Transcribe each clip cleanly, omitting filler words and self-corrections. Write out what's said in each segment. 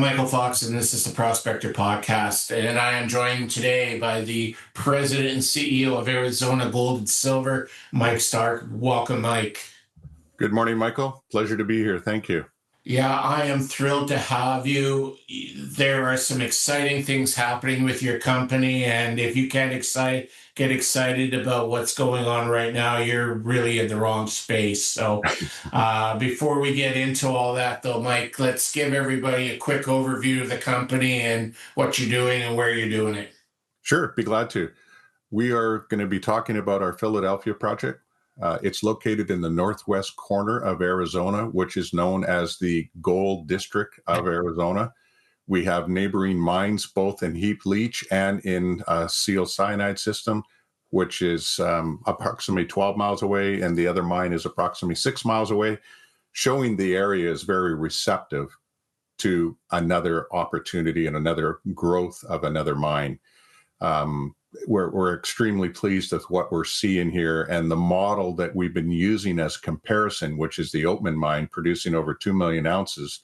I'm Michael Fox, and this is the Prospector Podcast. And I am joined today by the President and CEO of Arizona Gold and Silver, Mike Stark. Welcome, Mike. Good morning, Michael. Pleasure to be here. Thank you. Yeah, I am thrilled to have you. There are some exciting things happening with your company, and if you can't get excited about what's going on right now, you're really in the wrong space. So before we get into all that, though, Mike, let's give everybody a quick overview of the company and what you're doing and where you're doing it. Sure, be glad to. We are going to be talking about our Philadelphia project. It's located in the northwest corner of Arizona, which is known as the Gold District of Arizona. We have neighboring mines, both in heap leach and in a seal cyanide system, which is approximately 12 miles away, and the other mine is approximately 6 miles away, showing the area is very receptive to another opportunity and another growth of another mine. We're extremely pleased with what we're seeing here, and the model that we've been using as comparison, which is the Oatman mine producing over 2 million ounces,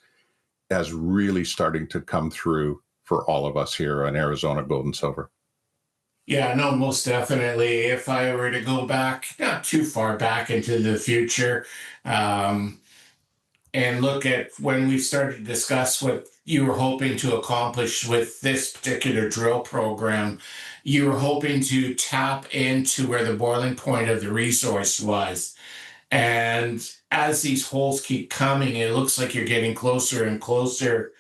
as really starting to come through for all of us here in Arizona Gold and Silver. Yeah, no, most definitely. If I were to go back, not too far back into the future, and look at when we started to discuss what you were hoping to accomplish with this particular drill program, you were hoping to tap into where the boiling point of the resource was. And as these holes keep coming, it looks like you're getting closer and closer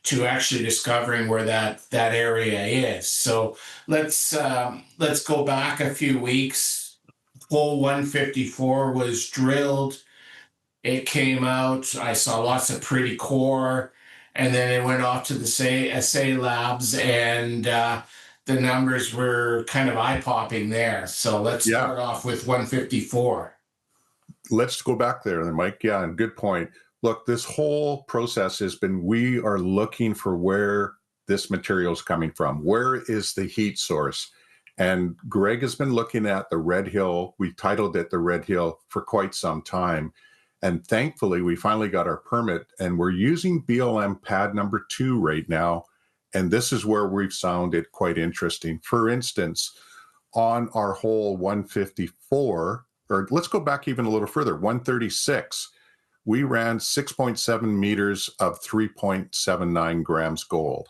to actually discovering where that area is. So let's go back a few weeks. Hole 154 was drilled. It came out. I saw lots of pretty core, and then it went off to the assay labs, and the numbers were kind of eye-popping there. So let's start off with 154. Let's go back there, Mike. Yeah, and good point. Look, this whole process has been, we are looking for where this material is coming from. Where is the heat source? And Greg has been looking at the Red Hill. We titled it the Red Hill for quite some time. And thankfully, we finally got our permit, and we're using BLM pad number 2 right now. And this is where we've found it quite interesting. For instance, on our hole 154, or let's go back even a little further, 136, we ran 6.7 meters of 3.79 grams gold.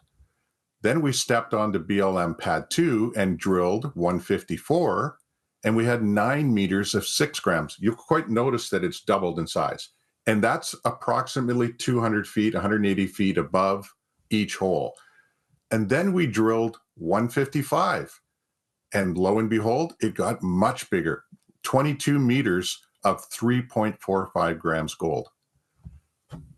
Then we stepped onto BLM pad 2 and drilled 154, and we had 9 meters of 6 grams. You'll quite notice that it's doubled in size. And that's approximately 200 feet, 180 feet above each hole. And then we drilled 155. And lo and behold, it got much bigger, 22 meters of 3.45 grams gold.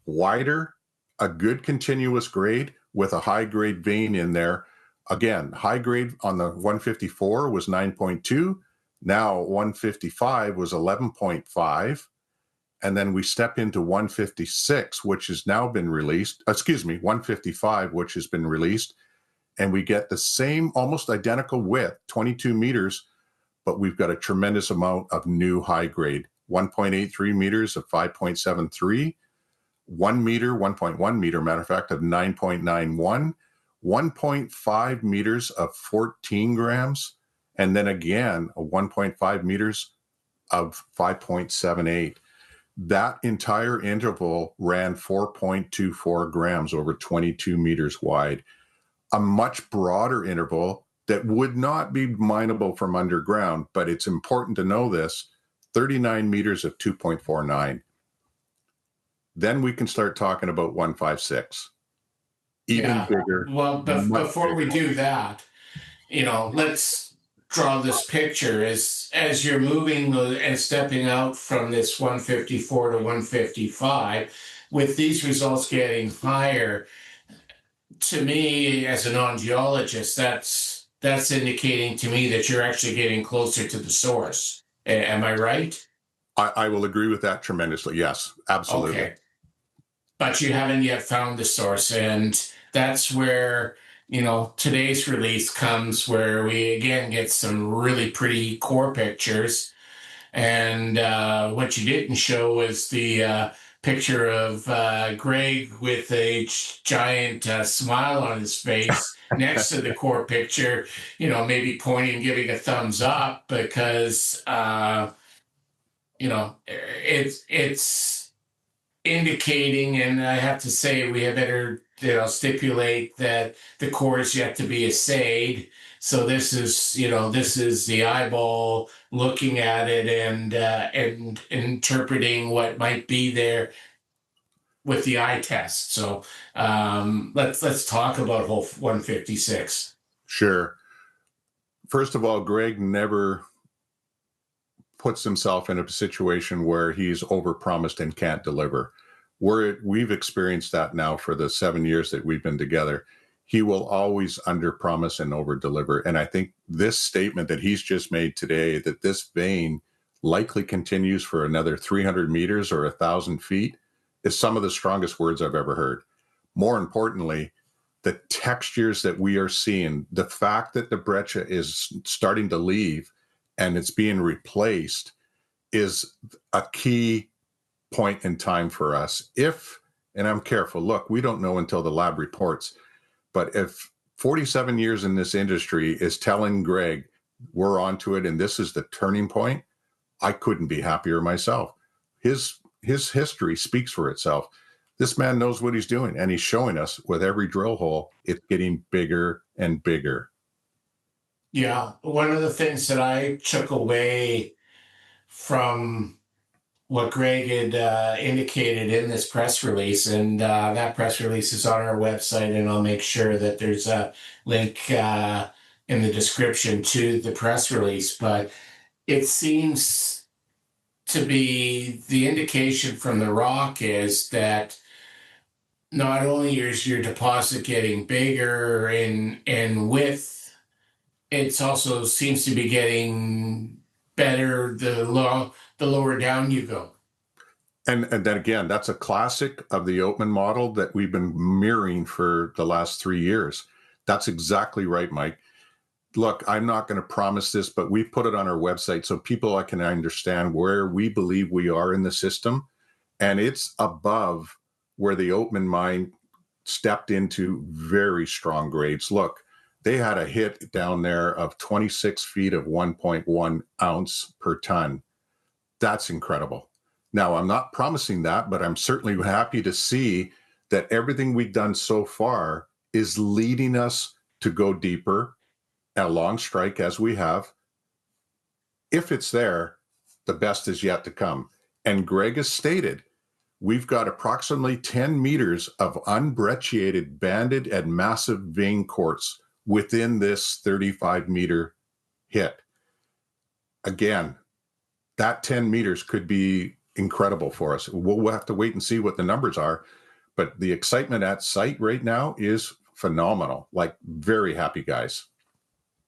Wider, a good continuous grade with a high grade vein in there. Again, high grade on the 154 was 9.2. Now 155 was 11.5. And then we step into 156, which has now been released. 155, which has been released. And we get the same, almost identical width, 22 meters, but we've got a tremendous amount of new high grade, 1.83 meters of 5.73, 1 meter, 1.1 meter, matter of fact, of 9.91, 1.5 meters of 14 grams, and then again, a 1.5 meters of 5.78. That entire interval ran 4.24 grams over 22 meters wide. A much broader interval that would not be mineable from underground, but it's important to know this, 39 meters of 2.49. Then we can start talking about 156. Even bigger. Well, before we do that, let's draw this picture as you're moving and stepping out from this 154 to 155, with these results getting higher. To me, as a non-geologist, that's indicating to me that you're actually getting closer to the source. Am I right? I will agree with that tremendously. Yes, absolutely. Okay. But you haven't yet found the source, and that's where today's release comes, where we again get some really pretty core pictures. And what you didn't show was the picture of Greg with a giant smile on his face next to the core picture, maybe pointing, giving a thumbs up because, it's indicating, and I have to say we had better, stipulate that the core is yet to be assayed. So this is the eyeball looking at it and interpreting what might be there with the eye test. So let's talk about hole 156. Sure. First of all, Greg never puts himself in a situation where he's overpromised and can't deliver. We've experienced that now for the 7 years that we've been together. He will always underpromise and overdeliver. And I think this statement that he's just made today, that this vein likely continues for another 300 meters or 1,000 feet, is some of the strongest words I've ever heard. More importantly, the textures that we are seeing, the fact that the breccia is starting to leave and it's being replaced is a key point in time for us. And I'm careful, look, we don't know until the lab reports, but if 47 years in this industry is telling Greg we're onto it and this is the turning point, I couldn't be happier myself. His history speaks for itself. This man knows what he's doing, and he's showing us with every drill hole, it's getting bigger and bigger. Yeah, one of the things that I took away from what Greg had indicated in this press release, and that press release is on our website, and I'll make sure that there's a link in the description to the press release. But it seems to be the indication from the rock is that not only is your deposit getting bigger in width, it's also seems to be getting better the lower down you go. And then again, that's a classic of the Oatman model that we've been mirroring for the last 3 years. That's exactly right, Mike. Look, I'm not going to promise this, but we put it on our website so people can understand where we believe we are in the system. And it's above where the Oatman mine stepped into very strong grades. Look, they had a hit down there of 26 feet of 1.1 ounce per ton. That's incredible. Now, I'm not promising that, but I'm certainly happy to see that everything we've done so far is leading us to go deeper at a long strike as we have. If it's there, the best is yet to come. And Greg has stated, we've got approximately 10 meters of unbrecciated, banded, and massive vein quartz within this 35-meter hit. Again, that 10 meters could be incredible for us. We'll have to wait and see what the numbers are, but the excitement at site right now is phenomenal. Like, very happy guys.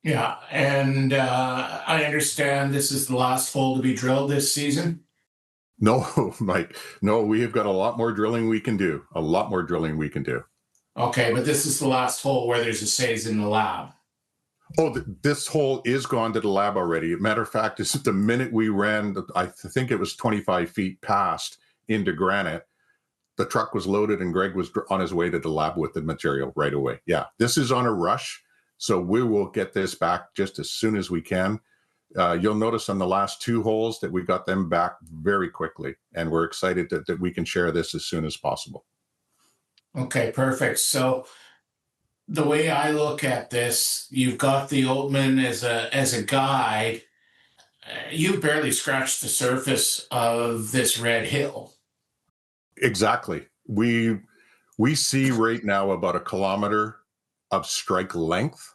Yeah, and I understand this is the last hole to be drilled this season. No, Mike, no, we have got a lot more drilling we can do. A lot more drilling we can do. Okay, but this is the last hole where there's assays in the lab. Oh, this hole is gone to the lab already. Matter of fact, is the minute we ran, I think it was 25 feet past into granite, the truck was loaded and Greg was on his way to the lab with the material right away. Yeah, this is on a rush. So we will get this back just as soon as we can. You'll notice on the last 2 holes that we got them back very quickly. And we're excited that we can share this as soon as possible. Okay, perfect. So the way I look at this, you've got the Oatman as a guide. You barely scratched the surface of this red hill. Exactly. We see right now about 1 kilometer of strike length,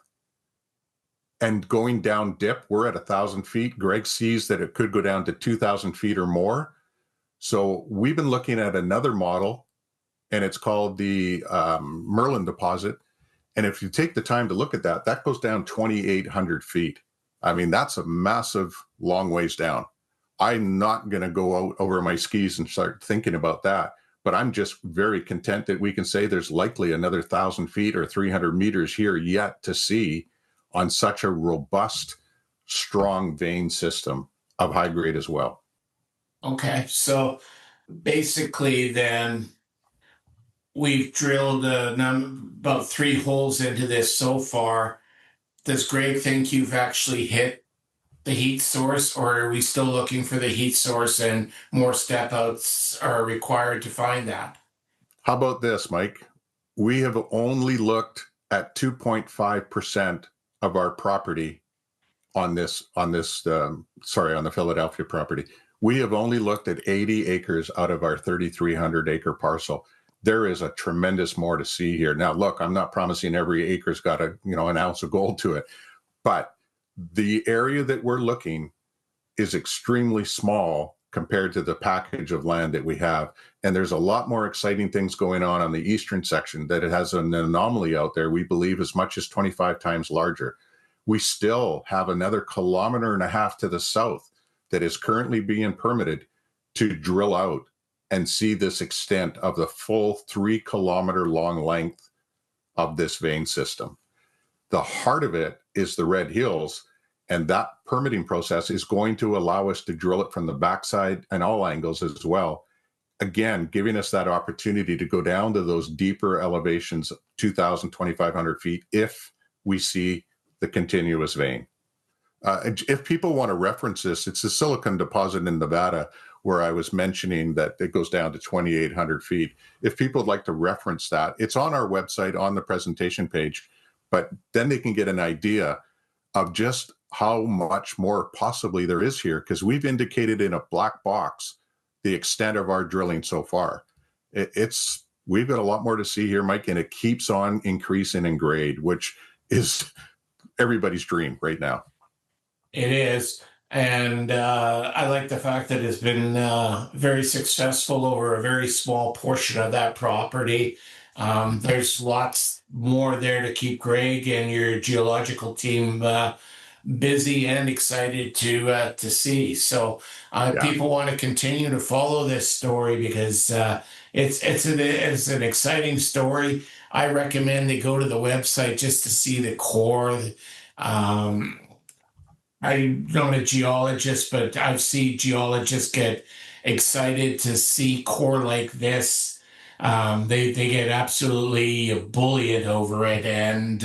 and going down dip, we're at 1,000 feet. Greg sees that it could go down to 2,000 feet or more. So we've been looking at another model, and it's called the Merlin deposit. And if you take the time to look at that, that goes down 2,800 feet. I mean, that's a massive long ways down. I'm not going to go out over my skis and start thinking about that. But I'm just very content that we can say there's likely another 1,000 feet or 300 meters here yet to see on such a robust, strong vein system of high grade as well. Okay, so basically then we've drilled about 3 holes into this so far. Does Greg think you've actually hit the heat source, or are we still looking for the heat source and more step outs are required to find that? How about this, Mike? We have only looked at 2.5% of our property on the Philadelphia property. We have only looked at 80 acres out of our 3,300 acre parcel. There is a tremendous more to see here. Now, look, I'm not promising every acre's got an ounce of gold to it, but the area that we're looking is extremely small compared to the package of land that we have. And there's a lot more exciting things going on the eastern section that it has an anomaly out there, we believe as much as 25 times larger. We still have another 1.5 kilometers to the south that is currently being permitted to drill out and see this extent of the full 3 kilometer long length of this vein system. The heart of it is the Red Hills, and that permitting process is going to allow us to drill it from the backside and all angles as well. Again, giving us that opportunity to go down to those deeper elevations, 2,000, 2,500 feet, if we see the continuous vein. If people want to reference this, it's a silicon deposit in Nevada where I was mentioning that it goes down to 2,800 feet. If people would like to reference that, it's on our website on the presentation page, but then they can get an idea of just how much more possibly there is here, because we've indicated in a black box the extent of our drilling so far. We've got a lot more to see here, Mike, and it keeps on increasing in grade, which is everybody's dream right now. It is. And I like the fact that it's been very successful over a very small portion of that property. There's lots more there to keep Greg and your geological team busy and excited to see. So people want to continue to follow this story because it's an exciting story. I recommend they go to the website just to see the core. I'm not a geologist, but I've seen geologists get excited to see core like this. They get absolutely buoyant over it, and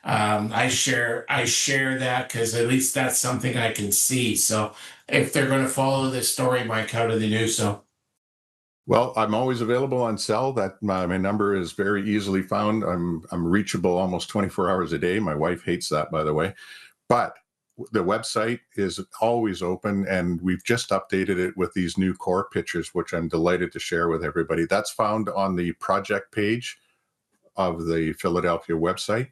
I share that because at least that's something I can see. So if they're going to follow this story, Mike, how do they do so? Well, I'm always available on cell. That my number is very easily found. I'm reachable almost 24 hours a day. My wife hates that, by the way, but the website is always open, and we've just updated it with these new core pictures, which I'm delighted to share with everybody. That's found on the project page of the Philadelphia website.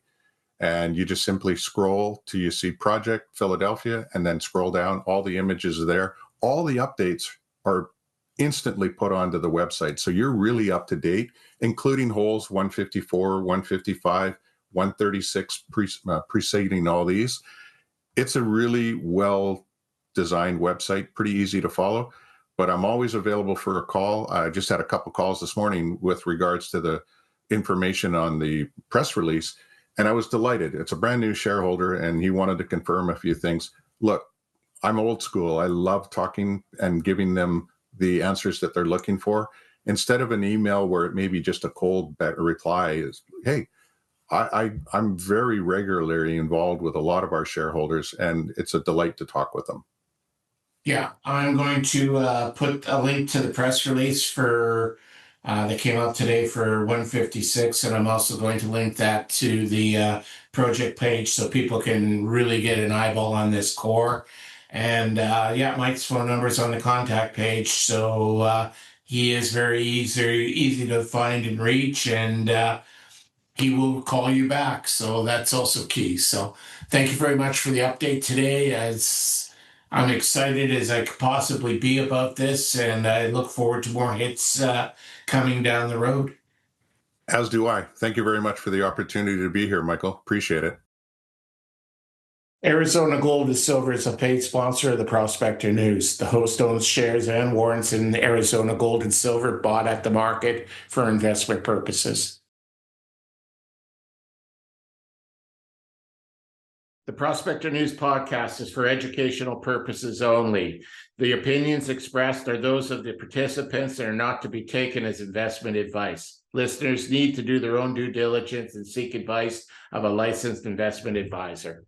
And you just simply scroll till you see Project Philadelphia and then scroll down. All the images are there. All the updates are instantly put onto the website. So you're really up to date, including holes 154, 155, 136, preceding all these. It's a really well-designed website, pretty easy to follow, but I'm always available for a call. I just had a couple calls this morning with regards to the information on the press release, and I was delighted. It's a brand new shareholder, and he wanted to confirm a few things. Look, I'm old school. I love talking and giving them the answers that they're looking for. Instead of an email where it may be just a cold reply is, hey, I'm very regularly involved with a lot of our shareholders, and it's a delight to talk with them. Yeah, I'm going to put a link to the press release for that came out today for 156, and I'm also going to link that to the project page so people can really get an eyeball on this core. And yeah, Mike's phone number is on the contact page, so he is very easy to find and reach, and he will call you back. So that's also key. So thank you very much for the update today. As I'm excited as I could possibly be about this, and I look forward to more hits coming down the road. As do I. Thank you very much for the opportunity to be here, Michael. Appreciate it. Arizona Gold and Silver is a paid sponsor of the Prospector News. The host owns shares and warrants in Arizona Gold and Silver bought at the market for investment purposes. The Prospector News podcast is for educational purposes only. The opinions expressed are those of the participants and are not to be taken as investment advice. Listeners need to do their own due diligence and seek advice of a licensed investment advisor.